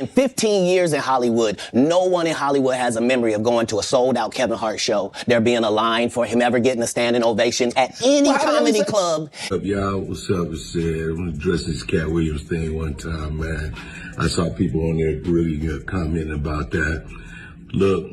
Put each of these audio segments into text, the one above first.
In 15 years in Hollywood, no one in Hollywood has a memory of going to a sold-out Kevin Hart show, there being a line for him ever getting a standing ovation at any comedy club. What's up, y'all? What's up? It's I'm gonna address this Katt Williams thing one time, man. I saw people on there really commenting about that. Look,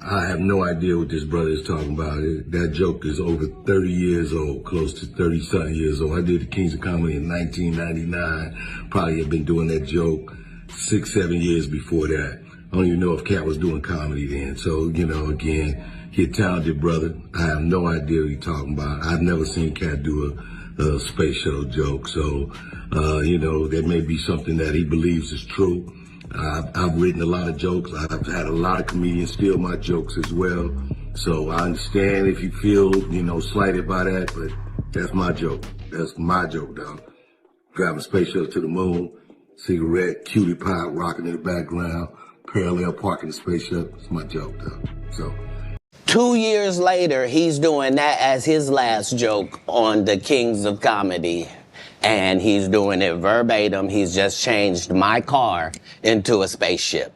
I have no idea what this brother is talking about. That joke is over 30 years old, close to 30-something years old. I did the Kings of Comedy in 1999. Probably have been doing that joke 6-7 years before that. I don't even know if Katt was doing comedy then. So, you know, again, he's a talented brother. I have no idea what he's talking about. I've never seen Katt do a space shuttle joke. So, you know, that may be something that he believes is true. I've written a lot of jokes. I've had a lot of comedians steal my jokes as well. So I understand if you feel, you know, slighted by that, but that's my joke. That's my joke, dog. Driving a space shuttle to the moon, cigarette, cutie pie rocking in the background, parallel parking the space shuttle. It's my joke, dog. So. 2 years later, he's doing that as his last joke on the Kings of Comedy. And he's doing it verbatim. He's just changed my car into a spaceship.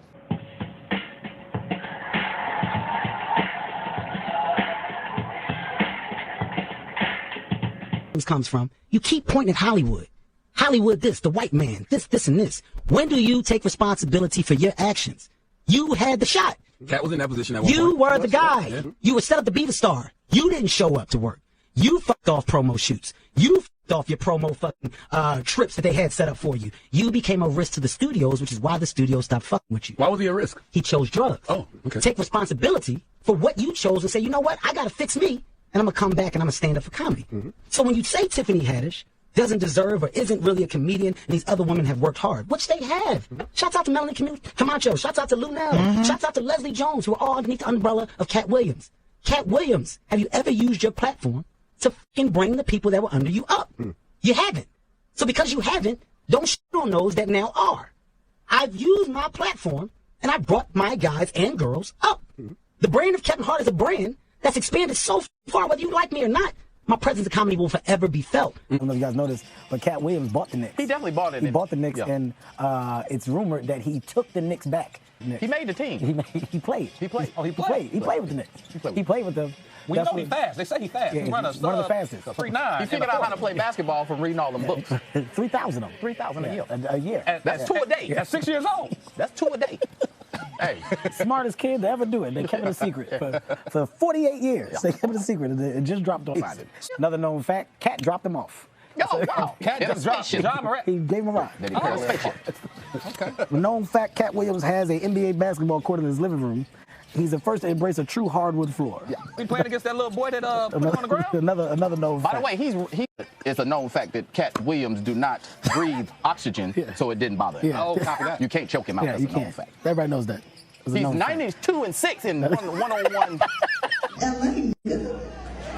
This comes from, you keep pointing at Hollywood. Hollywood this, the white man, this, and this. When do you take responsibility for your actions? You had the shot. Katt was in that position at one point. You were the guy. Yeah. You were set up to be the star. You didn't show up to work. You fucked off promo shoots. You fucked off your promo fucking trips that they had set up for you. You became a risk to the studios, which is why the studios stopped fucking with you. Why was he a risk? He chose drugs. Oh, okay. Take responsibility for what you chose and say, you know what? I got to fix me, and I'm going to come back and I'm going to stand up for comedy. Mm-hmm. So when you say Tiffany Haddish doesn't deserve or isn't really a comedian, and these other women have worked hard, which they have. Mm-hmm. Shouts out to Melanie Camacho. Shouts out to Lunel. Mm-hmm. Shouts out to Leslie Jones, who are all underneath the umbrella of Katt Williams. Katt Williams, have you ever used your platform to fucking bring the people that were under you up? You haven't. So because you haven't, don't shit on those that now are. I've used my platform, and I brought my guys and girls up. The brand of Kevin Hart is a brand that's expanded so far, whether you like me or not. My presence in comedy will forever be felt. I don't know if you guys noticed, but Katt Williams bought the Knicks. He definitely bought it. He bought the Knicks, and it's rumored that he took the Knicks back. He made the team. He played. He played. Oh, he played. He played with the Knicks. He played with them. Well, you know he's fast. They say he's fast. Yeah, He's one of the fastest. 3'9". He figured out how to play basketball from reading all them books. 3,000 of them. 3,000 a year. A year. That's 2 a day. At 6 years old. That's 2 a day. Hey. Smartest kid to ever do it. They kept it a secret for 48 years. Yeah. They kept it a secret. It just dropped off. Another known fact, Katt dropped them off. Oh, wow. Katt just dropped John Morant. He gave him a ride. Then he put a spaceship. Okay. Known fact, Katt Williams has an NBA basketball court in his living room. He's the first to embrace a true hardwood floor. Yeah. We playing against that little boy that put him on the ground? Another known fact. By the way, it's a known fact that Katt Williams do not breathe oxygen, so it didn't bother him. Yeah. Oh, copy that. You can't choke him out. That's a known fact. Everybody knows that. He's 92-6 in one-on-one. LA, nigga.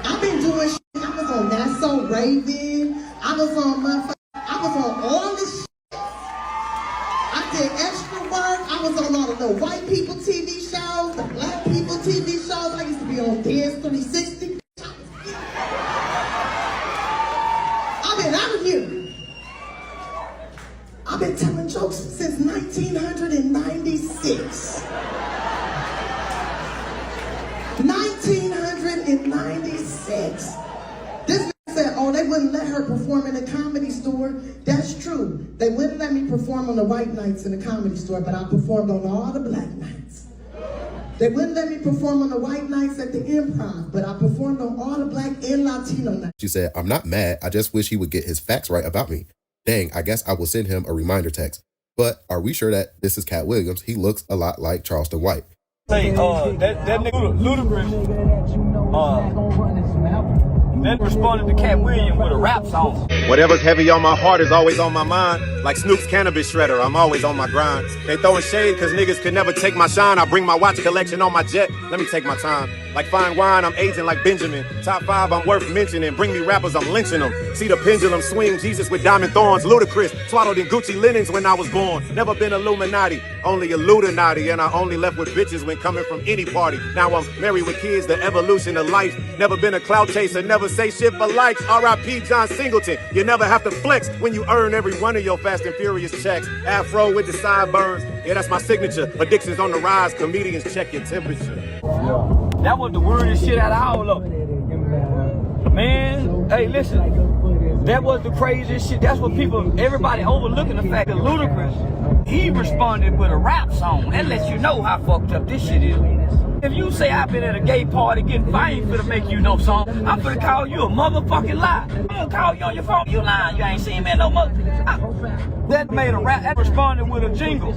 I've been doing shit. I was on That's So Raven. I was on all this shit. I did extra work. I was on all of the white people TV shows, the black people TV shows. I used to be on Dance 360. I've been out of here. I've been telling jokes since 1996. 1996. This man said, oh, they wouldn't let her perform in a comedy store. That's true. They wouldn't let me perform on the white nights in the comedy store, but I performed on all the black nights. They wouldn't let me perform on the white nights at the Improv, but I performed on all the black and Latino nights. She said, I'm not mad. I just wish he would get his facts right about me. Dang, I guess I will send him a reminder text. But are we sure that this is Katt Williams? He looks a lot like Charleston White. Hey, that nigga Ludacris, then responded to Katt Williams with a rap song. Whatever's heavy on my heart is always on my mind. Like Snoop's cannabis shredder, I'm always on my grind. They throwing shade cause niggas could never take my shine. I bring my watch collection on my jet, let me take my time. Like fine wine, I'm aging like Benjamin. Top 5, I'm worth mentioning. Bring me rappers, I'm lynching them. See the pendulum swing, Jesus with diamond thorns. Ludacris, swaddled in Gucci linens when I was born. Never been Illuminati, only Illuminati. And I only left with bitches when coming from any party. Now I'm married with kids, the evolution of life. Never been a clout chaser, never say shit for likes. R.I.P. John Singleton, you never have to flex when you earn every one of your facts. Fast and Furious checks. Afro with the sideburns. Yeah, that's my signature. Addictions on the rise. Comedians check your temperature. That was the weirdest shit out of all of it. Man, hey, listen. That was the craziest shit. That's what everybody overlooking the fact that Ludacris, he responded with a rap song. That lets you know how fucked up this shit is. If you say I've been at a gay party getting fine, I ain't finna make you no song. I'm finna call you a motherfucking lie. I'm gonna call you on your phone. You lying. You ain't seen me no mother. That made a rap. That responded with a jingle.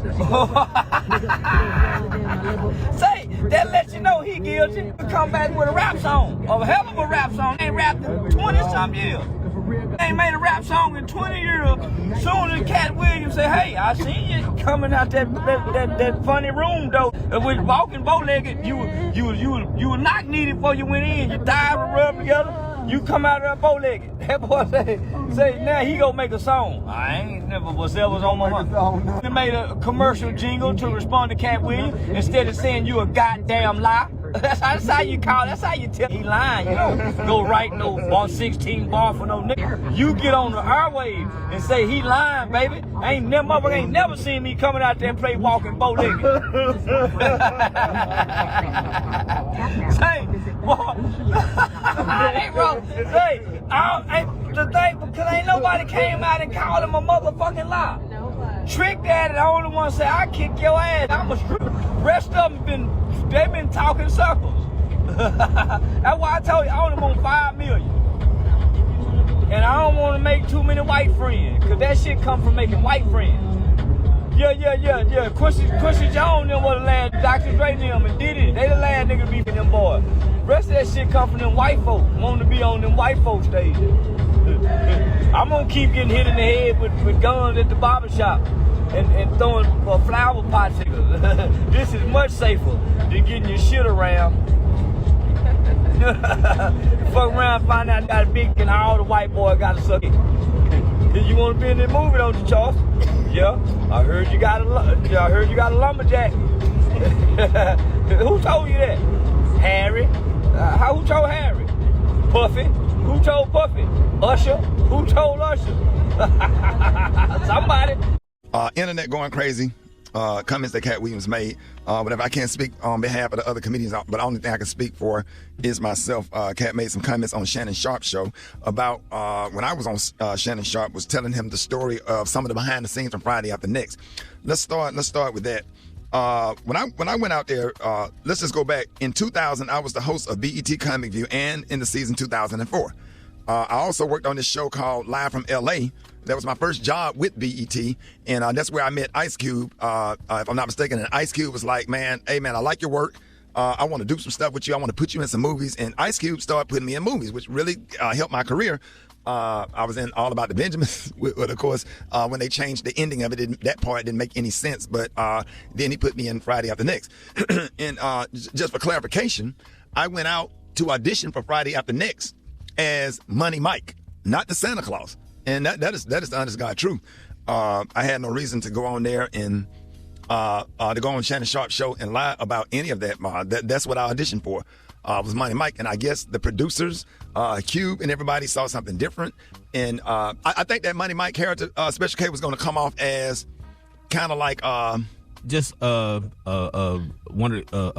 Say, that lets you know he guilty. Come back with a rap song. A hell of a rap song. Ain't rapped in 20-some years. Ain't made a rap song in 20 years. Soon as Katt Williams say, hey, I seen you coming out that funny room though. With walking bow-legged, you were not needed before you went in. Your thighs were rubbed together. You come out of there bow-legged. That boy say now he gonna make a song. I ain't never was on my mind. They made a commercial jingle to respond to Katt Williams instead of saying you a goddamn lie. That's how you call it. That's how you tell he lying. You don't go write no 116 bar for no nigga. You get on the airwaves and say he lying, baby. Motherfucker ain't never seen me coming out there and play walking bow-legged. Say, boy. Hey, bro. Say, the thing, because ain't nobody came out and called him a motherfucking lie. Trick Daddy, the only one say, I kick your ass. I'm a stripper. Rest of them they've been talking circles. That's why I told you I only want 5 million. And I don't want to make too many white friends, because that shit come from making white friends. Yeah. Quincy Jones them was the last, Dr. Dre them and did it. They the last nigga be with them boys. Rest of that shit come from them white folks, wanting to be on them white folks stages. I'm gonna keep getting hit in the head with guns at the barbershop and throwing flower pots. This is much safer than getting your shit around. Fuck around and find out I got a big and all the white boy got to suck it. You want to be in that movie, don't you, Charles? Yeah, I heard you got a lumberjack. Who told you that? Harry. Who told Harry? Puffy. Who told Puffy? Usher. Who told Usher? Somebody. Internet going crazy. Comments that Katt Williams made. Whatever. I can't speak on behalf of the other comedians, but the only thing I can speak for is myself. Katt made some comments on Shannon Sharp's show about when I was on Shannon Sharp, was telling him the story of some of the behind the scenes from Friday After Next. Let's start with that. When I went out there, let's just go back. In 2000, I was the host of BET Comic View, and in the season 2004. I also worked on this show called Live from LA. That was my first job with BET, and that's where I met Ice Cube, if I'm not mistaken. And Ice Cube was like, hey man, I like your work. I want to do some stuff with you. I want to put you in some movies. And Ice Cube started putting me in movies, which really helped my career. I was in All About the Benjamins, but of course, when they changed the ending of it, that part didn't make any sense. But then he put me in Friday After Next. And just for clarification, I went out to audition for Friday After Next as Money Mike, not the Santa Claus. And that is the honest God truth. I had no reason to go on there and to go on Shannon Sharp's show and lie about any of that. That's what I auditioned for. Was Money Mike, and I guess the producers, Cube, and everybody saw something different. And I think that Money Mike character, Special K, was going to come off as kind of like just a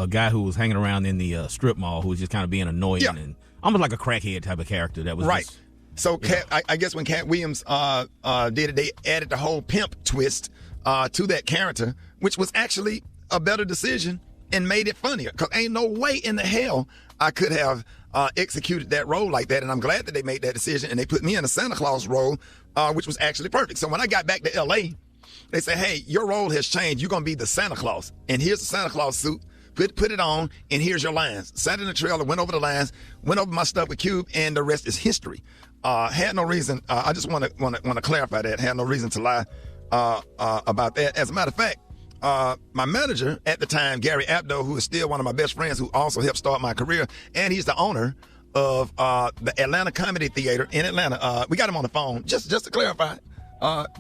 guy who was hanging around in the strip mall who was just kind of being annoying and almost like a crackhead type of character. That was right. Just, so I guess when Katt Williams did it, they added the whole pimp twist to that character, which was actually a better decision and made it funnier. Because ain't no way in the hell I could have executed that role like that. And I'm glad that they made that decision and they put me in a Santa Claus role, which was actually perfect. So when I got back to L.A., they said, hey, your role has changed. You're going to be the Santa Claus. And here's the Santa Claus suit. Put it on, and here's your lines. Sat in the trailer, went over the lines, went over my stuff with Cube, and the rest is history. Had no reason. I just want to clarify that. Had no reason to lie about that. As a matter of fact, my manager at the time, Gary Abdo, who is still one of my best friends, who also helped start my career, and he's the owner of the Atlanta Comedy Theater in Atlanta. We got him on the phone. Just to clarify,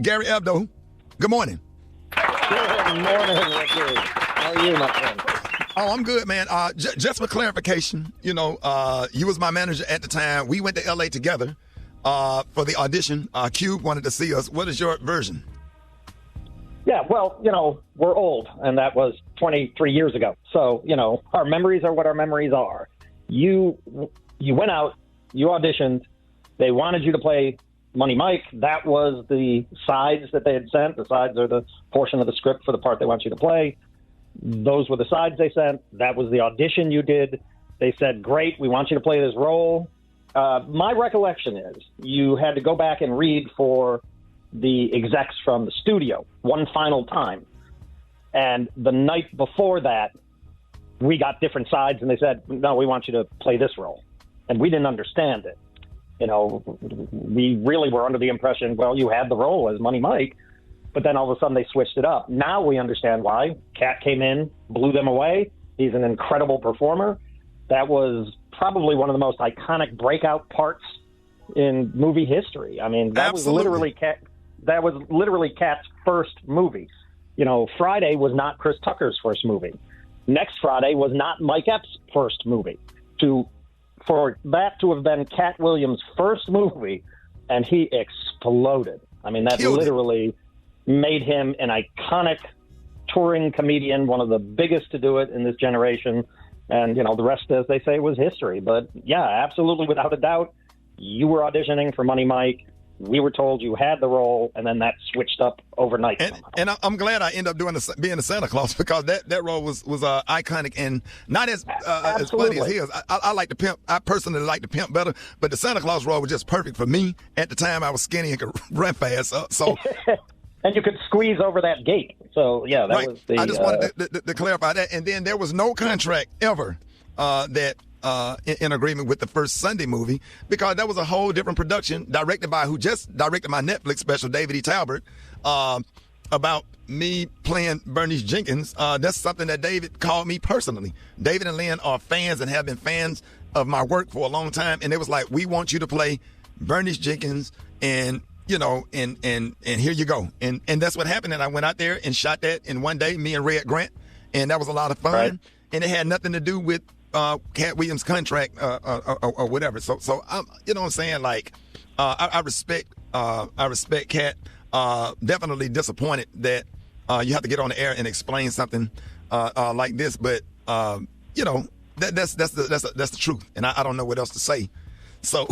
Gary Abdo, good morning. Good morning, Ricky. How are you, my friend? Oh, I'm good, man. Just for clarification, you was my manager at the time. We went to L.A. together for the audition. Cube wanted to see us. What is your version? Yeah, well, we're old, and that was 23 years ago. So, our memories are what our memories are. You went out, you auditioned, they wanted you to play Money Mike. That was the sides that they had sent. The sides are the portion of the script for the part they want you to play. Those were the sides they sent. That was the audition you did. They said, great, we want you to play this role. My recollection is you had to go back and read for the execs from the studio one final time. And the night before that, we got different sides, and they said, no, we want you to play this role. And we didn't understand it. We really were under the impression, well, you had the role as Money Mike, but then all of a sudden they switched it up. Now we understand why. Katt came in, blew them away. He's an incredible performer. That was probably one of the most iconic breakout parts in movie history. I mean, that was literally Katt's first movie. Friday was not Chris Tucker's first movie. Next Friday was not Mike Epps' first movie. For that to have been Katt Williams' first movie, and he exploded. I mean, that literally made him an iconic touring comedian, one of the biggest to do it in this generation. And, the rest, as they say, was history. But, yeah, absolutely, without a doubt, you were auditioning for Money Mike. We were told you had the role, and then that switched up overnight. And I'm glad I ended up being the Santa Claus, because that role was iconic and not as funny as his. I like the pimp. I personally like the pimp better, but the Santa Claus role was just perfect for me. At the time, I was skinny and could run fast. So. And you could squeeze over that gate. So, yeah, that was the... I just wanted to clarify that. And then there was no contract ever that in agreement with the first Sunday movie, because that was a whole different production directed by who just directed my Netflix special, David E. Talbert, about me playing Bernice Jenkins. That's something that David called me personally. David and Lynn are fans and have been fans of my work for a long time. And it was like, we want you to play Bernice Jenkins, and and here you go. And that's what happened. And I went out there and shot that in one day, me and Red Grant. And that was a lot of fun. Right. And it had nothing to do with Katt Williams' contract or whatever. So I'm, what I'm saying? Like, I respect Katt. Definitely disappointed that you have to get on the air and explain something like this. But that's the truth. And I don't know what else to say. So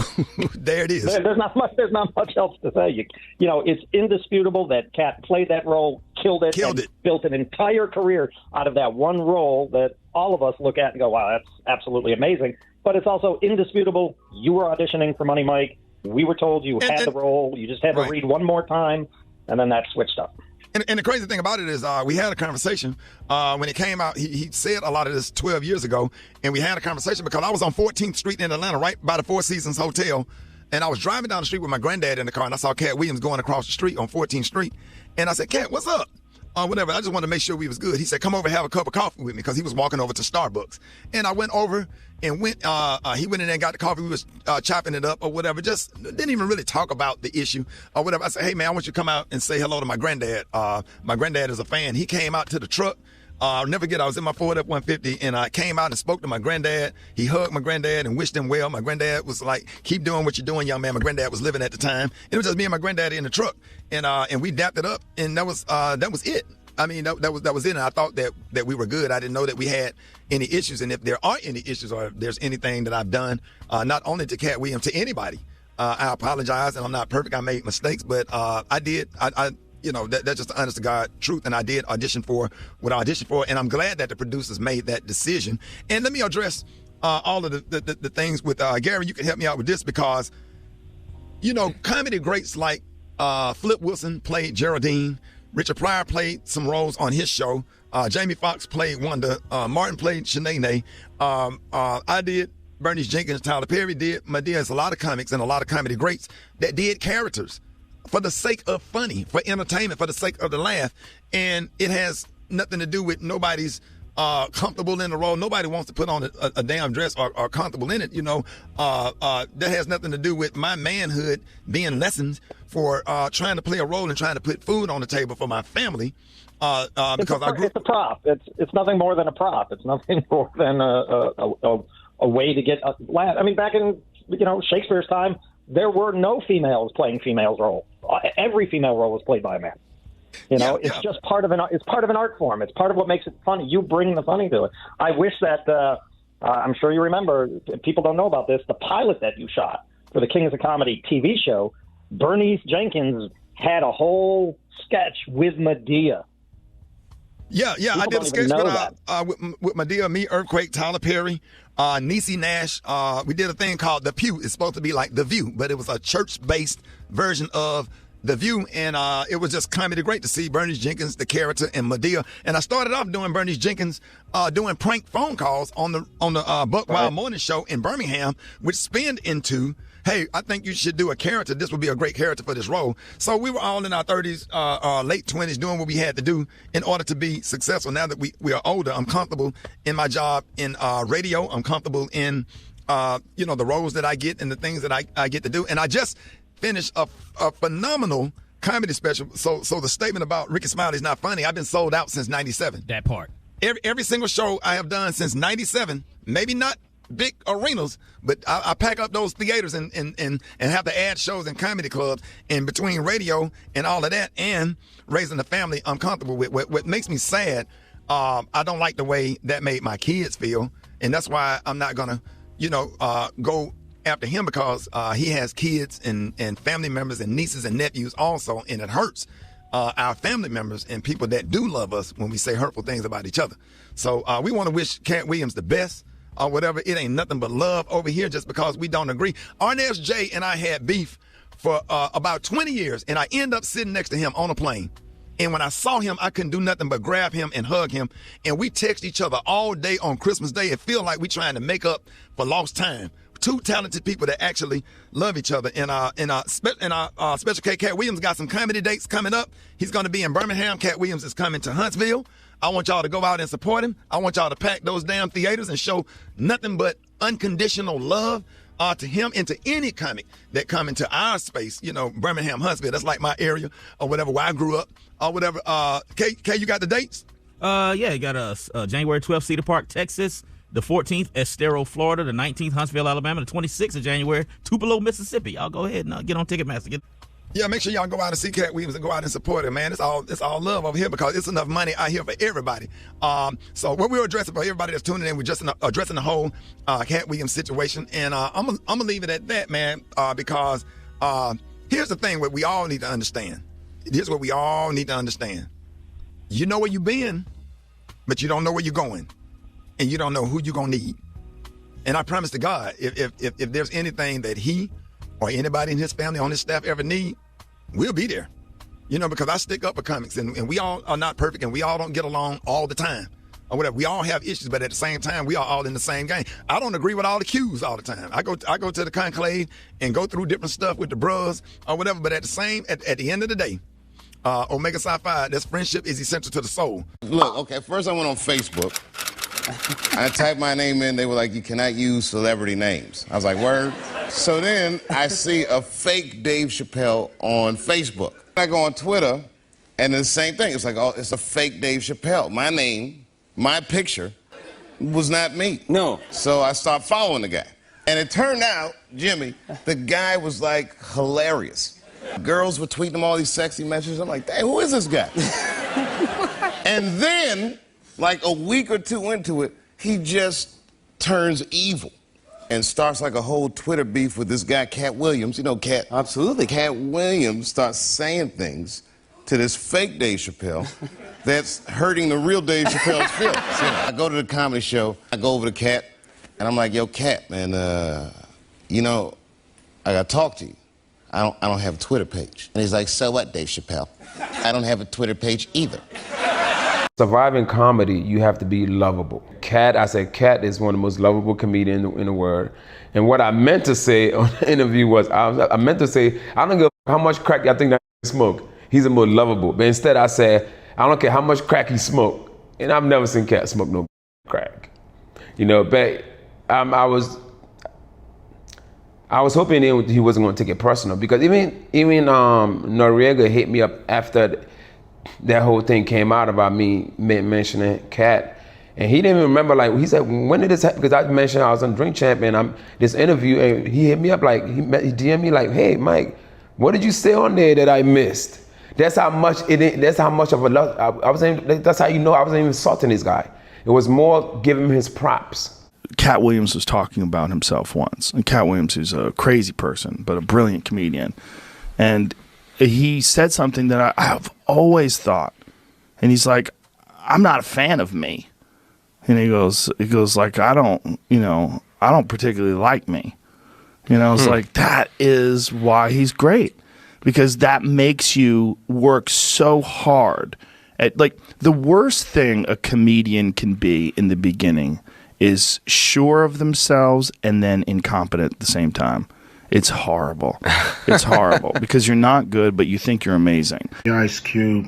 there it is. There's not much else to say. It's indisputable that Katt played that role, killed it, built an entire career out of that one role that all of us look at and go, wow, that's absolutely amazing. But it's also indisputable you were auditioning for Money Mike. We were told you had the role. You just had to read one more time, and then that switched up. And the crazy thing about it is we had a conversation when it came out. He said a lot of this 12 years ago, and we had a conversation because I was on 14th Street in Atlanta, right by the Four Seasons Hotel, and I was driving down the street with my granddad in the car, and I saw Katt Williams going across the street on 14th Street, and I said, Katt, what's up? Whatever. I just wanted to make sure we was good. He said, come over and have a cup of coffee with me, because he was walking over to Starbucks. And I went over and he went in there and got the coffee. We was chopping it up or whatever. Just didn't even really talk about the issue or whatever. I said, hey, man, I want you to come out and say hello to my granddad. My granddad is a fan. He came out to the truck. I'll never forget, I was in my Ford F-150, and I came out and spoke to my granddad. He hugged my granddad and wished him well. My granddad was like, keep doing what you're doing, young man. My granddad was living at the time. It was just me and my granddad in the truck, and we dapped it up, and that was it. I mean, that was it, and I thought that we were good. I didn't know that we had any issues, and if there are any issues or if there's anything that I've done, not only to Katt Williams, to anybody, I apologize, and I'm not perfect. I made mistakes, but I did. That's just the honest to God truth, and I did audition for what I auditioned for, and I'm glad that the producers made that decision. And let me address all of the things with Gary. You can help me out with this, because comedy greats like Flip Wilson played Geraldine. Richard Pryor played some roles on his show. Jamie Foxx played Wanda. Martin played Shanae. I did. Bernice Jenkins, Tyler Perry did. There's a lot of comics and a lot of comedy greats that did characters for the sake of funny, for entertainment, for the sake of the laugh. And it has nothing to do with nobody's comfortable in the role. Nobody wants to put on a damn dress or comfortable in it, That has nothing to do with my manhood being lessened for trying to play a role and trying to put food on the table for my family. Because it's a prop. It's nothing more than a prop. It's nothing more than a way to get a laugh. I mean, back in Shakespeare's time, there were no females playing females' roles. Every female role was played by a man. You know, it's just part of an art form. It's part of what makes it funny. You bring the funny to it. I wish that I'm sure you remember. People don't know about this. The pilot that you shot for the Kings of Comedy TV show, Bernice Jenkins had a whole sketch with Medea. Yeah, I did a sketch with Medea, me, Earthquake, Tyler Perry, Niecy Nash. We did a thing called The Pew. It's supposed to be like The View, but it was a church-based version of The View, and it was just comedy great to see Bernice Jenkins, the character, and Medea. And I started off doing Bernice Jenkins doing prank phone calls on the Buck Wild Morning Show in Birmingham, which spinned into, hey, I think you should do a character. This would be a great character for this role. So we were all in our 30s, late 20s, doing what we had to do in order to be successful. Now that we are older, I'm comfortable in my job in radio. I'm comfortable in, the roles that I get and the things that I get to do. And I just finished a phenomenal comedy special. So the statement about Ricky Smiley's not funny, I've been sold out since 97. That part. Every single show I have done since 97, maybe not big arenas, but I pack up those theaters and have to add shows in comedy clubs. And between radio and all of that and raising a family, I'm comfortable with. What makes me sad, I don't like the way that made my kids feel. And that's why I'm not going to, go after him, because he has kids and family members and nieces and nephews also, and it hurts our family members and people that do love us when we say hurtful things about each other. So we want to wish Katt Williams the best or whatever. It ain't nothing but love over here just because we don't agree. Arnez J and I had beef for about 20 years, and I end up sitting next to him on a plane. And when I saw him, I couldn't do nothing but grab him and hug him. And we text each other all day on Christmas Day. It feel like we trying to make up for lost time. Two talented people that actually love each other. And Special K, Katt Williams got some comedy dates coming up. He's going to be in Birmingham. Katt Williams is coming to Huntsville. I want y'all to go out and support him. I want y'all to pack those damn theaters and show nothing but unconditional love to him and to any comic that come into our space, Birmingham, Huntsville. That's like my area or whatever, where I grew up or whatever. K, you got the dates? Yeah, you got January 12th, Cedar Park, Texas. The 14th, Estero, Florida. The 19th, Huntsville, Alabama. The 26th of January, Tupelo, Mississippi. Y'all go ahead and get on Ticketmaster. Yeah, make sure y'all go out and see Katt Williams and go out and support him, man. It's all love over here because it's enough money out here for everybody. So what we're addressing for everybody that's tuning in, we're just addressing the whole Katt Williams situation, and I'm gonna leave it at that, man. Because here's the thing: what we all need to understand. Here's what we all need to understand. You know where you've been, but you don't know where you're going, and you don't know who you're gonna need. And I promise to God, if there's anything that he or anybody in his family, on his staff ever need, we'll be there. Because I stick up for comics, and we all are not perfect, and we all don't get along all the time, or whatever. We all have issues, but at the same time, we are all in the same game. I don't agree with all the cues all the time. I go to the conclave and go through different stuff with the bros or whatever, but at the end of the day, Omega Psi Phi, this friendship is essential to the soul. Look, okay, first I went on Facebook. I typed my name in. They were like, you cannot use celebrity names. I was like, word? So then I see a fake Dave Chappelle on Facebook. I go on Twitter, and the same thing. It's like, oh, it's a fake Dave Chappelle. My name, my picture was not me. No. So I stopped following the guy. And it turned out, Jimmy, the guy was like hilarious. Girls were tweeting him all these sexy messages. I'm like, dang, who is this guy? And then, like a week or two into it, he just turns evil and starts like a whole Twitter beef with this guy, Katt Williams. You know Katt? Absolutely. Katt Williams starts saying things to this fake Dave Chappelle that's hurting the real Dave Chappelle's feelings. I go to the comedy show, I go over to Katt, and I'm like, yo, Katt, man, I gotta talk to you. I don't have a Twitter page. And he's like, so what, Dave Chappelle? I don't have a Twitter page either. Surviving comedy, you have to be lovable. Katt Katt is one of the most lovable comedians in the world. And what I meant to say on the interview was, I meant to say, I don't give a how much crack y'all think that smoke. He's the most lovable. But instead I said, I don't care how much crack he smoked. And I've never seen Katt smoke no crack. But I was hoping he wasn't going to take it personal, because even Noriega hit me up after that whole thing came out about me mentioning Katt, and he didn't even remember. Like, he said, when did this happen? Because I mentioned I was on Drink Champ, and this interview, and he hit me up, like, he DM'd me like, hey Mike, what did you say on there that I missed? That's how much that's how much of a love. That's how you know I wasn't even insulting this guy. It was more giving him his props. Katt Williams was talking about himself once, and Katt Williams is a crazy person, but a brilliant comedian. And he said something that I've always thought. And he's like, I'm not a fan of me. And he goes like, I don't particularly like me. It's like, that is why he's great. Because that makes you work so hard. Like, the worst thing a comedian can be in the beginning is sure of themselves and then incompetent at the same time. It's horrible. It's horrible because you're not good, but you think you're amazing. Ice Cube,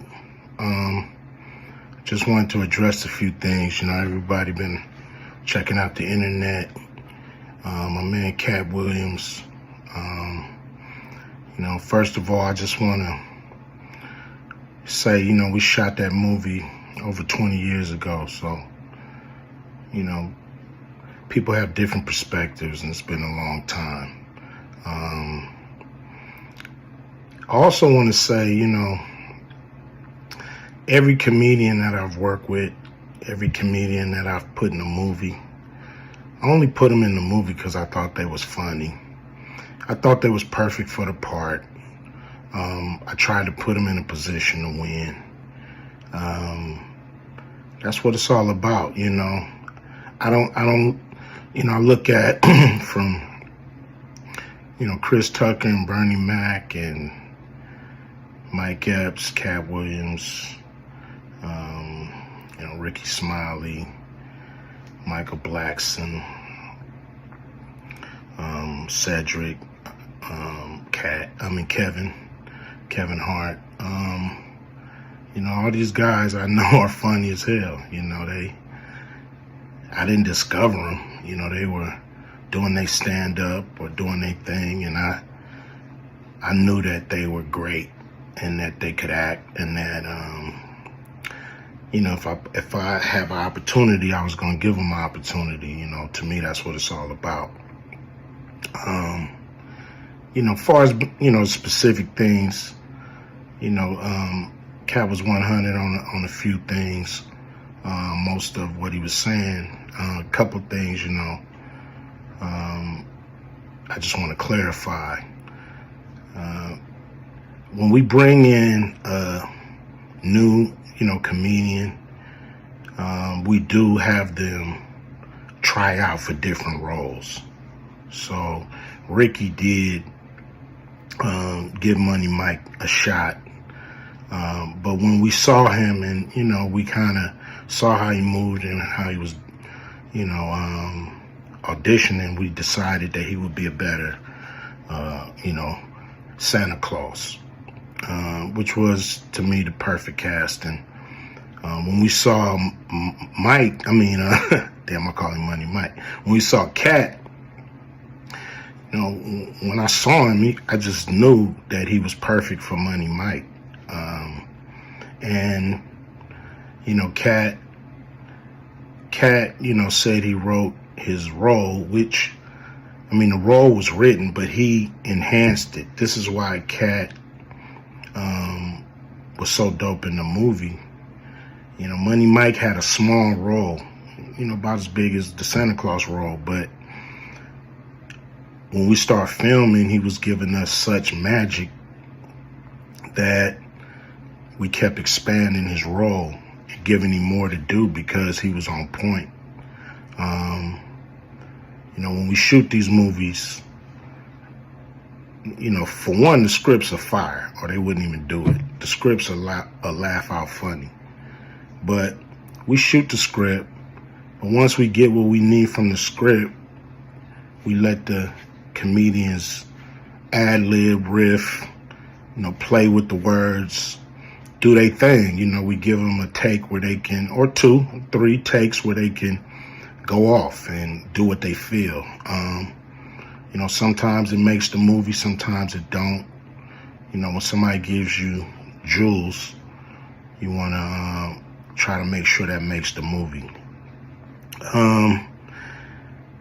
just wanted to address a few things. Everybody been checking out the internet. My man Katt Williams. First of all, I just want to say, we shot that movie over 20 years ago, so, people have different perspectives, and it's been a long time. I also want to say, every comedian that I've worked with, every comedian that I've put in a movie, I only put them in the movie because I thought they was funny. I thought they was perfect for the part. I tried to put them in a position to win. That's what it's all about, I look at from, Chris Tucker and Bernie Mac and Mike Epps, Katt Williams, Ricky Smiley, Michael Blackson, Cedric, Kevin Hart. All these guys I know are funny as hell. I didn't discover them. They were doing their stand-up or doing their thing, and I knew that they were great and that they could act, and that if I have an opportunity, I was going to give them an opportunity. To me, that's what it's all about. As far as specific things, Katt was 100 on a few things. Most of what he was saying, a couple things, I just want to clarify. When we bring in a new, comedian, we do have them try out for different roles. So Ricky did give Money Mike a shot. But when we saw him and, we kind of saw how he moved and how he was, auditioning, we decided that he would be a better, Santa Claus, which was, to me, the perfect casting. When we saw Mike, damn, I call him Money Mike. When we saw Katt, when I saw him, I just knew that he was perfect for Money Mike. And, Katt, said he wrote his role, which, the role was written, but he enhanced it. This is why Katt was so dope in the movie. Money Mike had a small role, about as big as the Santa Claus role, but when we start filming, he was giving us such magic that we kept expanding his role and giving him more to do because he was on point. When we shoot these movies, for one, the scripts are fire, or they wouldn't even do it. The scripts are laugh out funny. But we shoot the script, but once we get what we need from the script, we let the comedians ad-lib, riff, play with the words, do their thing. We give them a take where they can, or 2, 3 takes where they can go off and do what they feel. Sometimes it makes the movie, sometimes it don't. When somebody gives you jewels, you want to try to make sure that makes the movie.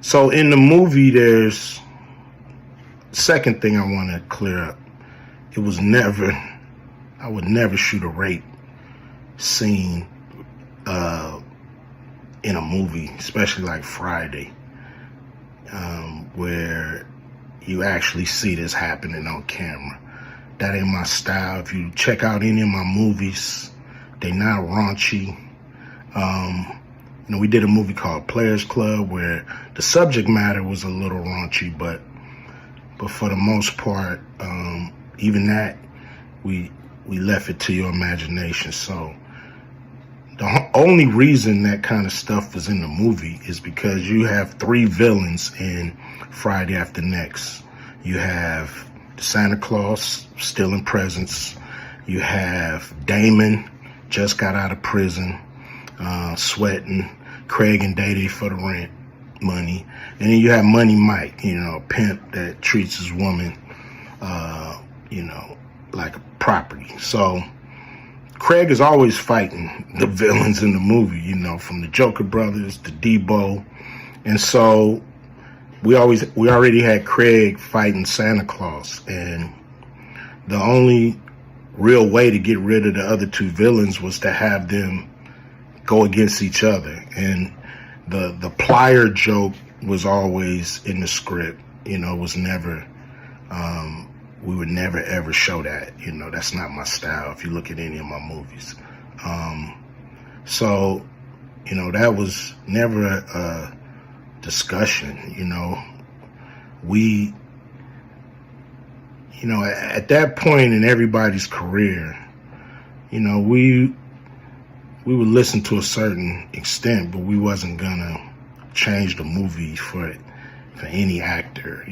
So in the movie, there's second thing I want to clear up. It was never I would never shoot a rape scene in a movie, especially like Friday, where you actually see this happening on camera. That ain't my style. If you check out any of my movies, they not raunchy. We did a movie called Players Club where the subject matter was a little raunchy, but for the most part, even that, we left it to your imagination. So the only reason that kind of stuff was in the movie is because you have 3 villains in Friday After Next. You have Santa Claus stealing presents. You have Damon, just got out of prison, sweating. Craig and Day for the rent money. And then you have Money Mike, a pimp that treats his woman, like a property. So Craig is always fighting the villains in the movie, from the Joker brothers to Debo. And so we already had Craig fighting Santa Claus. And the only real way to get rid of the other 2 villains was to have them go against each other. And the plier joke was always in the script, was never, we would never ever show that, that's not my style if you look at any of my movies. So, that was never a discussion, we, at that point in everybody's career, we would listen to a certain extent, but we wasn't gonna change the movie for any actor.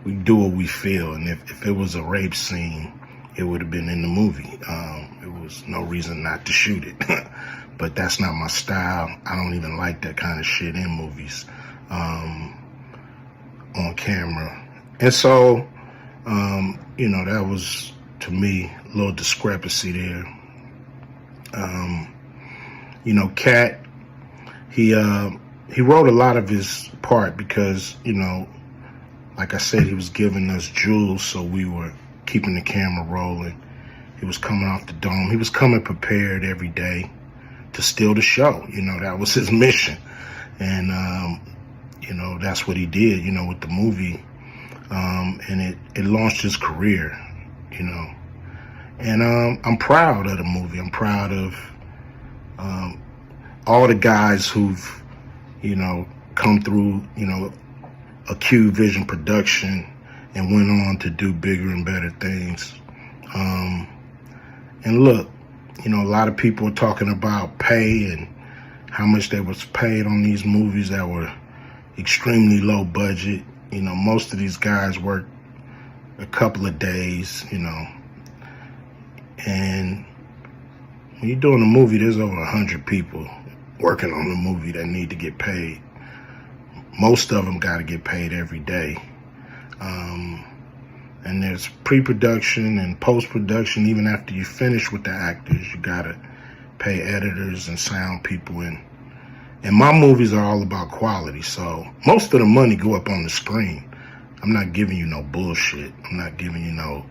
We do what we feel, and if it was a rape scene, it would have been in the movie. There was no reason not to shoot it. But that's not my style. I don't even like that kind of shit in movies, on camera. And so, that was, to me, a little discrepancy there. Katt, he wrote a lot of his part because, like I said, he was giving us jewels, so we were keeping the camera rolling. He was coming off the dome. He was coming prepared every day to steal the show. That was his mission. And, that's what he did, with the movie. And it launched his career, And I'm proud of the movie. I'm proud of all the guys who've, come through, a Q Vision production and went on to do bigger and better things. And look, a lot of people are talking about pay and how much they was paid on these movies that were extremely low budget. Most of these guys work a couple of days, and when you're doing a movie, there's over 100 people working on the movie that need to get paid. Most of them got to get paid every day. And there's pre-production and post-production. Even after you finish with the actors, you got to pay editors and sound people. And my movies are all about quality. So most of the money go up on the screen. I'm not giving you no bullshit. I'm not giving you no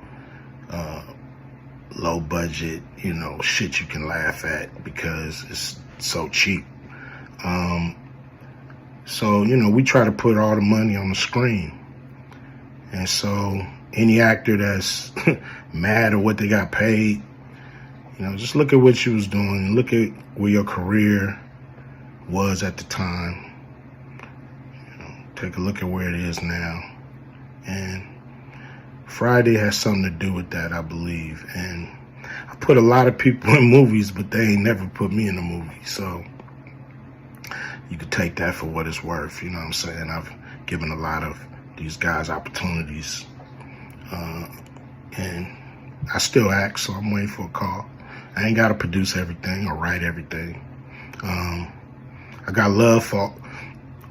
low budget, shit you can laugh at because it's so cheap. So, we try to put all the money on the screen. And so any actor that's mad at what they got paid, just look at what you was doing. Look at where your career was at the time. Take a look at where it is now. And Friday has something to do with that, I believe. And I put a lot of people in movies, but they ain't never put me in a movie. So you could take that for what it's worth. You know what I'm saying? I've given a lot of these guys opportunities. And I still act, so I'm waiting for a call. I ain't got to produce everything or write everything. I got love for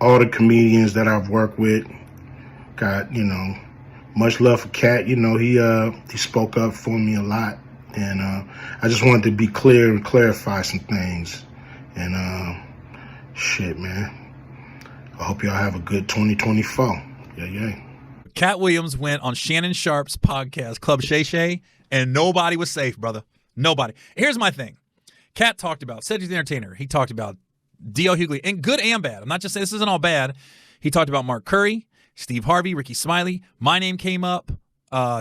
all the comedians that I've worked with. Got, much love for Katt. He spoke up for me a lot. And I just wanted to be clear and clarify some things. And shit, man. I hope y'all have a good 2024. Yeah. Katt Williams went on Shannon Sharp's podcast, Club Shay Shay, and nobody was safe, brother. Nobody. Here's my thing. Katt talked about Cedric the Entertainer. He talked about D.L. Hughley, and good and bad. I'm not just saying this isn't all bad. He talked about Mark Curry, Steve Harvey, Ricky Smiley. My name came up.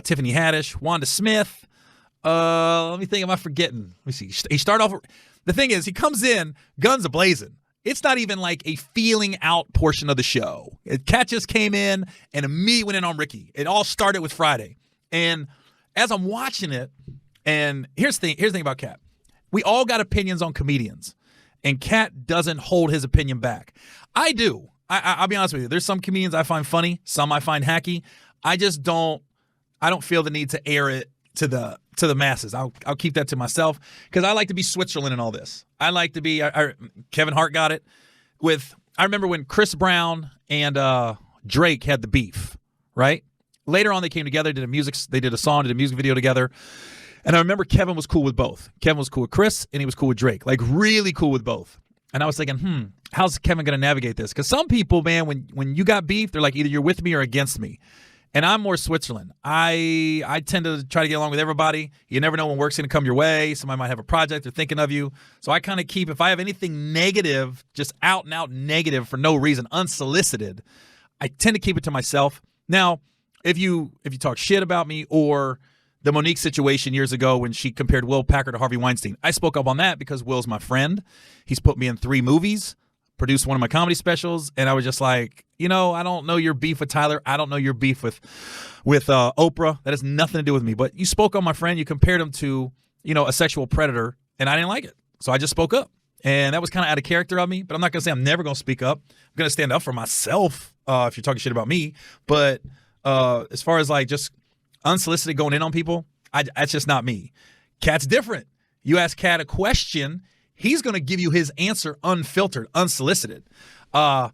Tiffany Haddish, Wanda Smith. Let me think. Am I forgetting? Let me see. He started off. The thing is, he comes in, guns a-blazing. It's not even like a feeling out portion of the show. Katt just came in and immediately went in on Ricky. It all started with Friday. And as I'm watching it, and here's the thing about Katt. We all got opinions on comedians, and Katt doesn't hold his opinion back. I do. I'll be honest with you. There's some comedians I find funny, some I find hacky. I don't feel the need to air it to the masses. I'll keep that to myself because I like to be Switzerland in all this. I like to be. Kevin Hart got it with. I remember when Chris Brown and Drake had the beef. Right later on, they came together, They did a song, did a music video together. And I remember Kevin was cool with both. Kevin was cool with Chris, and he was cool with Drake. Like, really cool with both. And I was thinking, how's Kevin going to navigate this? Because some people, man, when you got beef, they're like, either you're with me or against me. And I'm more Switzerland. I tend to try to get along with everybody. You never know when work's going to come your way. Somebody might have a project. They're thinking of you. So I kind of keep, if I have anything negative, just out and out negative for no reason, unsolicited, I tend to keep it to myself. Now, if you talk shit about me or the Monique situation years ago when she compared Will Packer to Harvey Weinstein, I spoke up on that because Will's my friend. He's put me in 3 movies, produced one of my comedy specials, and I was just like, I don't know your beef with Tyler. I don't know your beef with Oprah. That has nothing to do with me. But you spoke on my friend. You compared him to, a sexual predator, and I didn't like it. So I just spoke up. And that was kind of out of character of me. But I'm not going to say I'm never going to speak up. I'm going to stand up for myself if you're talking shit about me. But as far as like just unsolicited going in on people, that's just not me. Katt's different. You ask Katt a question, he's going to give you his answer unfiltered, unsolicited. You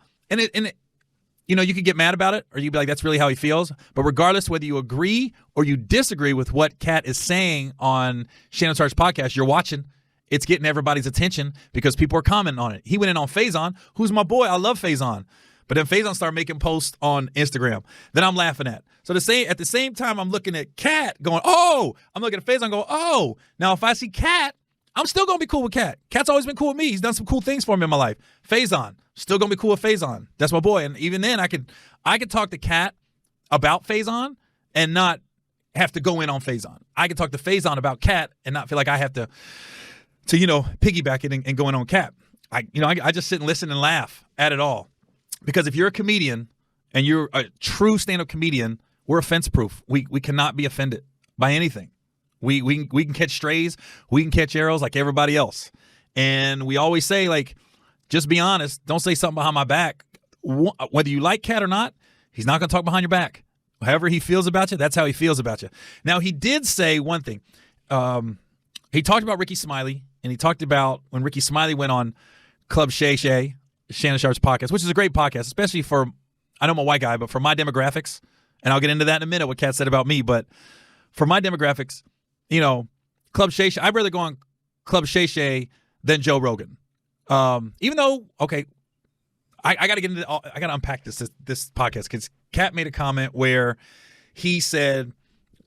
could get mad about it, or you'd be like, that's really how he feels. But regardless whether you agree or you disagree with what Katt is saying on Shannon Sharp's podcast, you're watching. It's getting everybody's attention because people are commenting on it. He went in on Faison, who's my boy. I love Faison. But then Faison started making posts on Instagram that I'm laughing at. So at the same time, I'm looking at Katt going, oh, I'm looking at Faison going, oh. Now, if I see Katt, I'm still going to be cool with Katt. Katt's always been cool with me. He's done some cool things for me in my life. Faison, still going to be cool with Faison. That's my boy. And even then, I could talk to Katt about Faison and not have to go in on Faison. I could talk to Faison about Katt and not feel like I have to piggyback it and go in on Katt. I just sit and listen and laugh at it all. Because if you're a comedian and you're a true stand-up comedian, we're offense-proof. We cannot be offended by anything. We can catch strays. We can catch arrows like everybody else. And we always say, like, just be honest. Don't say something behind my back. Whether you like Katt or not, he's not going to talk behind your back. However he feels about you, that's how he feels about you. Now, he did say one thing. He talked about Ricky Smiley, and he talked about when Ricky Smiley went on Club Shay Shay, Shannon Sharp's podcast, which is a great podcast, especially for, I know I'm a white guy, but for my demographics, and I'll get into that in a minute, what Katt said about me, but for my demographics, Club Shay Shay, I'd rather go on Club Shay Shay than Joe Rogan. Even though, okay, I got to get into, I got to unpack this podcast, because Katt made a comment where he said,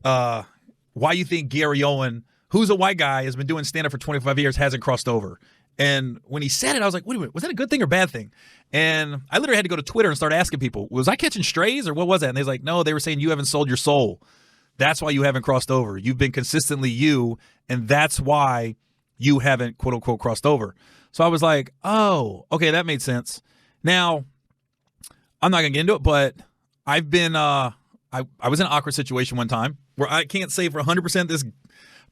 why you think Gary Owen, who's a white guy, has been doing stand-up for 25 years, hasn't crossed over? And when he said it, I was like, wait a minute, was that a good thing or bad thing? And I literally had to go to Twitter and start asking people, was I catching strays or what was that? And they was like, no, they were saying you haven't sold your soul. That's why you haven't crossed over. You've been consistently you, and that's why you haven't, quote unquote, crossed over. So I was like, oh, okay, that made sense. Now, I'm not going to get into it, but I've been, I was in an awkward situation one time where I can't say for 100% this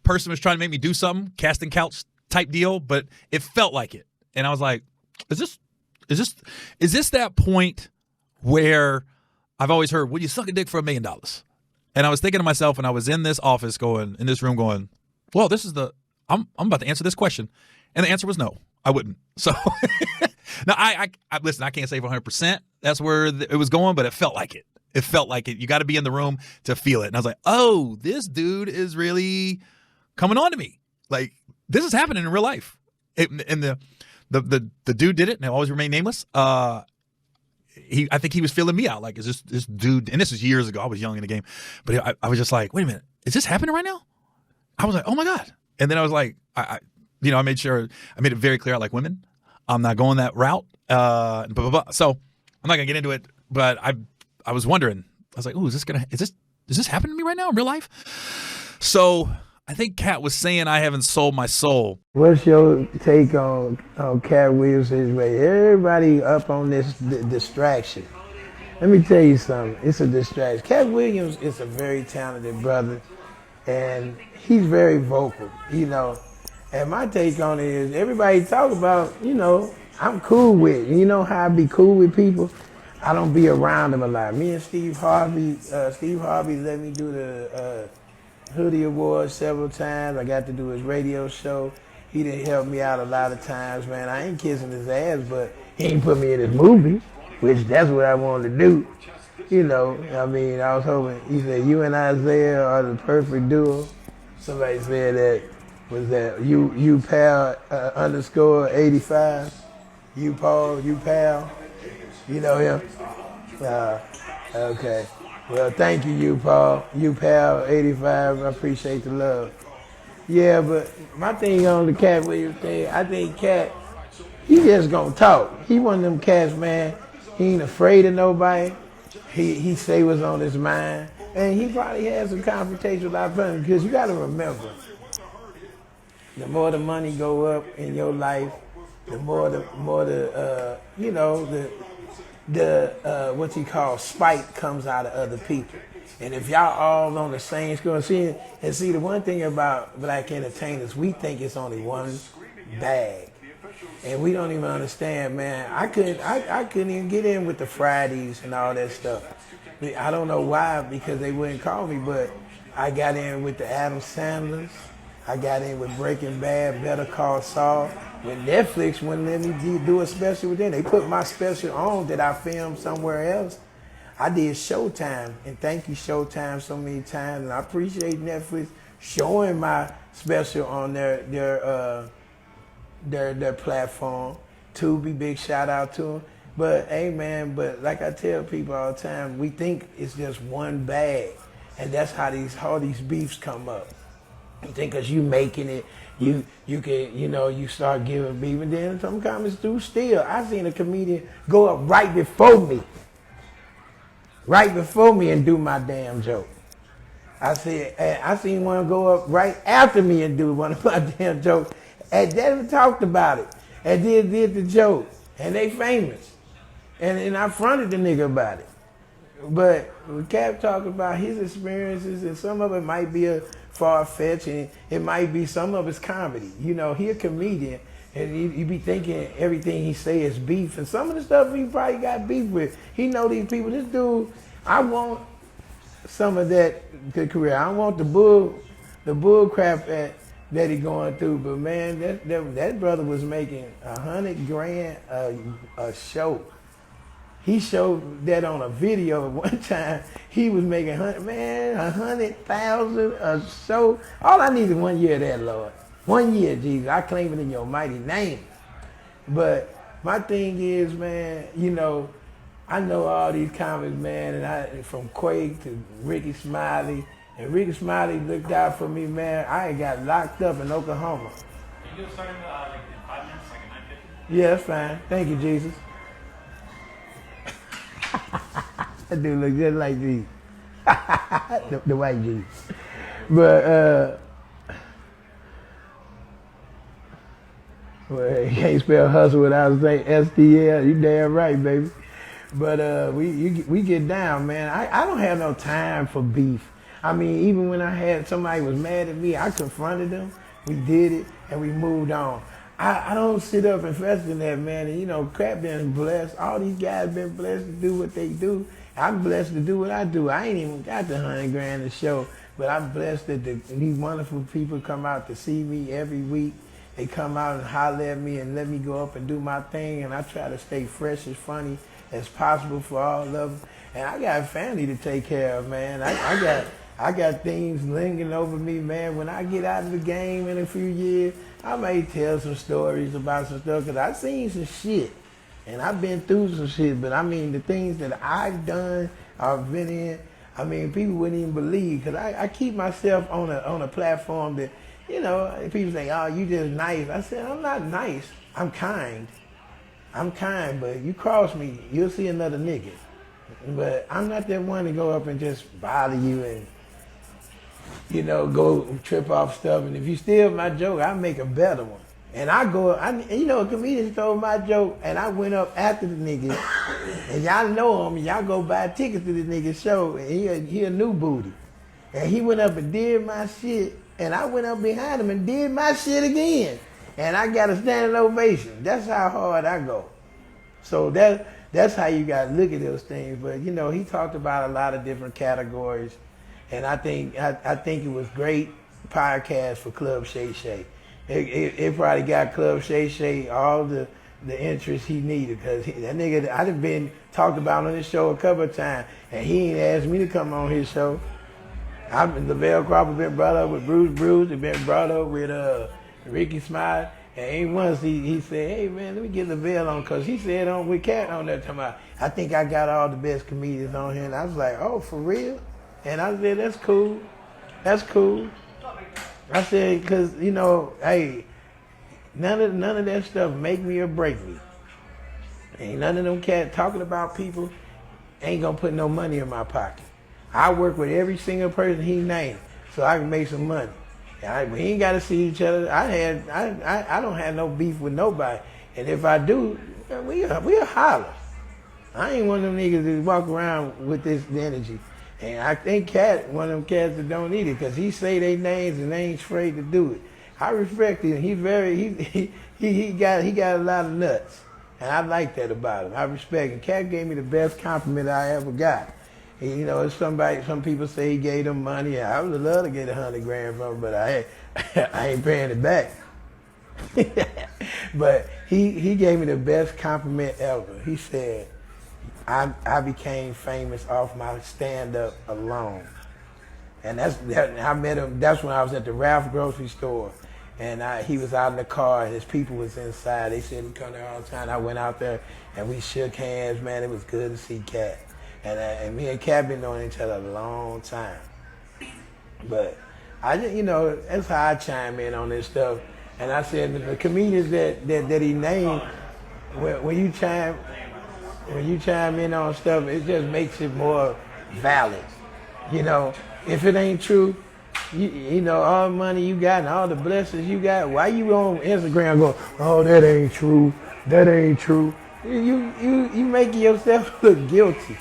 person was trying to make me do something, casting couch type deal, but it felt like it. And I was like, is this that point where I've always heard, would you suck a dick for $1 million? And I was thinking to myself when I was in this office in this room going, well, this is I'm about to answer this question. And the answer was no, I wouldn't. So now I listen, I can't say for 100% that's where it was going, but it felt like it. It felt like it. You got to be in the room to feel it. And I was like, oh, this dude is really coming on to me. Like, this is happening in real life. And the dude did it, and he'll always remain nameless. I think he was feeling me out. Like, is this dude, and this was years ago. I was young in the game. But I was just like, wait a minute, is this happening right now? I was like, oh my God. And then I was like, I made it very clear I like women. I'm not going that route. Blah, blah, blah. So I'm not gonna get into it, but I was wondering, I was like, ooh, does this happen to me right now in real life? So I think Katt was saying I haven't sold my soul. What's your take on Katt Williams' way? Everybody up on this distraction. Let me tell you something. It's a distraction. Katt Williams is a very talented brother, and he's very vocal, And my take on it is everybody talk about, I'm cool with, how I be cool with people? I don't be around them a lot. Me and Steve Harvey let me do the Hoodie Awards several times. I got to do his radio show. He didn't help me out a lot of times, man. I ain't kissing his ass, but he ain't put me in his movie, which that's what I wanted to do. I was hoping, he said, you and Isaiah are the perfect duo. Somebody said that, was that you pal underscore 85? You Paul, you pal? You know him? Okay. Well, thank you, Paul. You pal 85. I appreciate the love. Yeah, but my thing on the Katt Williams thing, I think Katt, he just gonna talk. He one of them cats, man. He ain't afraid of nobody. He say what's on his mind, and he probably has some confrontation with our family, because you got to remember, the more the money go up in your life, the more the what you call spite comes out of other people. And if y'all all on the same school, see the one thing about black entertainers, we think it's only one bag. And we don't even understand, man. I couldn't even get in with the Fridays and all that stuff. I don't know why, because they wouldn't call me, but I got in with the Adam Sandlers. I got in with Breaking Bad, Better Call Saul. When Netflix wouldn't let me do a special with them, they put my special on that I filmed somewhere else. I did Showtime, and thank you Showtime so many times, and I appreciate Netflix showing my special on their platform. Tubi, big shout out to them. But hey man, like I tell people all the time, we think it's just one bag, and that's how all these beefs come up. You think because you making it, you can, you start giving beef, and then some comments do still. I seen a comedian go up right before me and do my damn joke. I seen one go up right after me and do one of my damn jokes, and they talked about it, and did the joke, and they famous, and I fronted the nigga about it. But when Katt talked about his experiences, and some of it might be a far-fetched, and it might be some of it's comedy. He a comedian, and you be thinking everything he say is beef, and some of the stuff he probably got beef with. He know these people. This dude, I want some of that good career. I don't want the bull crap that he going through. But man, that brother was making $100,000 a show. He showed that on a video one time. He was making $100,000 a show. All I need is 1 year of that, Lord. 1 year, Jesus. I claim it in your mighty name. But my thing is, man, I know all these comics, man, and from Quake to Ricky Smiley. And Ricky Smiley looked out for me, man. I ain't got locked up in Oklahoma. Can you do a starting in 5 minutes, like a 9:50? Yeah, that's fine. Thank you, Jesus. That dude look just like Jesus. the white Jesus. But, well, you can't spell hustle without saying STL. You damn right, baby. But we get down, man. I don't have no time for beef. I mean, even when I had somebody was mad at me, I confronted them. We did it, and we moved on. I don't sit up and fester in that, man. And, Katt been blessed. All these guys been blessed to do what they do. I'm blessed to do what I do. I ain't even got the $100,000 to show, but I'm blessed that these wonderful people come out to see me every week. They come out and holler at me and let me go up and do my thing, and I try to stay fresh as funny as possible for all of them. And I got a family to take care of, man. I got things lingering over me, man. When I get out of the game in a few years, I may tell some stories about some stuff, because I've seen some shit, and I've been through some shit. But I mean, the things that I've done, I've been in, I mean, people wouldn't even believe, because I keep myself on a platform that, you know, people say, oh, you just nice. I said, I'm not nice. I'm kind. I'm kind, but you cross me, you'll see another nigga. But I'm not that one to go up and just bother you and, you know, go trip off stuff. And if you steal my joke, I make a better one. And you know, a comedian stole my joke, and I went up after the nigga, and y'all know him, and y'all go buy tickets to this nigga's show, and he a new booty. And he went up and did my shit, and I went up behind him and did my shit again. And I got a standing ovation. That's how hard I go. So that's how you got to look at those things. But, you know, he talked about a lot of different categories, and I think it was great podcast for Club Shay Shay. It probably got Club Shay Shay all the interest he needed, because that nigga, I done been talked about on his show a couple of times, and he ain't asked me to come on his show. Lavelle Crawford been brought up with Bruce, it been brought up with Ricky Smiley, and ain't once he said, hey man, let me get Lavelle on, because he said on with Katt on that time, I think I got all the best comedians on here, and I was like, oh, for real? And I said, that's cool. That's cool. I said, because, you know, hey, none of that stuff make me or break me. Ain't none of them cats talking about people ain't gonna put no money in my pocket. I work with every single person he named so I can make some money. We ain't gotta see each other. I don't have no beef with nobody. And if I do, we'll holler. I ain't one of them niggas that walk around with this energy. And I think Katt, one of them cats that don't need it, because he say their names and they ain't afraid to do it. I respect him. He got a lot of nuts, and I like that about him. I respect him. Katt gave me the best compliment I ever got. And, you know, some people say he gave them money. I would love to get $100 grand from him, but I ain't paying it back. But he gave me the best compliment ever. He said, I became famous off my stand-up alone. And I met him, that's when I was at the Ralph grocery store. And he was out in the car and his people was inside. They said he come there all the time. I went out there and we shook hands, man. It was good to see Katt. And me and Katt been knowing each other a long time. But I just, you know, that's how I chime in on this stuff. And I said the comedians that he named, when you chime in on stuff, it just makes it more valid. You know, if it ain't true, you know, all the money you got and all the blessings you got, why you on Instagram going, oh, that ain't true, that ain't true? You making yourself look guilty.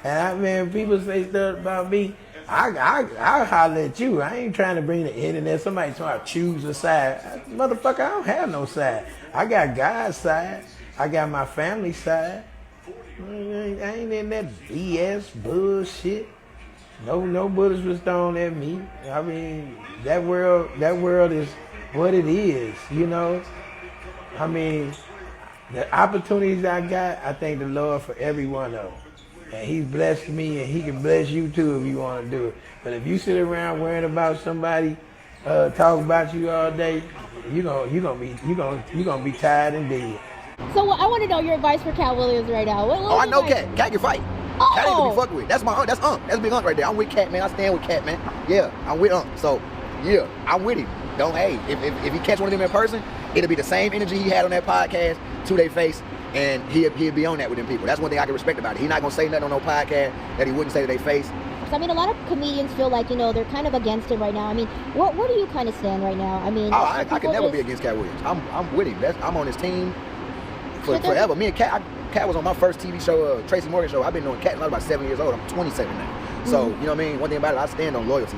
And man, people say stuff about me, I'll holler at you. I ain't trying to bring the internet. Somebody trying to choose a side. Motherfucker, I don't have no side. I got God's side. I got my family side. I ain't in that BS bullshit. No bullets was thrown at me. I mean, that world is what it is, you know? I mean, the opportunities I got, I thank the Lord for every one of them. And he's blessed me, and he can bless you too if you want to do it. But if you sit around worrying about somebody talking about you all day, you're gonna be tired and dead. So I want to know your advice for Katt Williams right now. I know Katt. Katt can fight. Oh. Katt ain't gonna be fucked with. That's my aunt. That's Unc. That's big Unc right there. I'm with Katt, man. I stand with Katt, man. Yeah, I'm with Unc. So, yeah, I'm with him. If he catch one of them in person, it'll be the same energy he had on that podcast to their face, and he'll be on that with them people. That's one thing I can respect about it. He's not gonna say nothing on no podcast that he wouldn't say to their face. I mean, a lot of comedians feel like, you know, they're kind of against him right now. I mean, where do you kind of stand right now? I mean, I can never be against Katt Williams. I'm with him. I'm on his team forever. Me and Katt was on my first TV show, Tracy Morgan show. I've been knowing Katt since I was about 7 years old. I'm 27 now. So, you know what I mean? One thing about it, I stand on loyalty.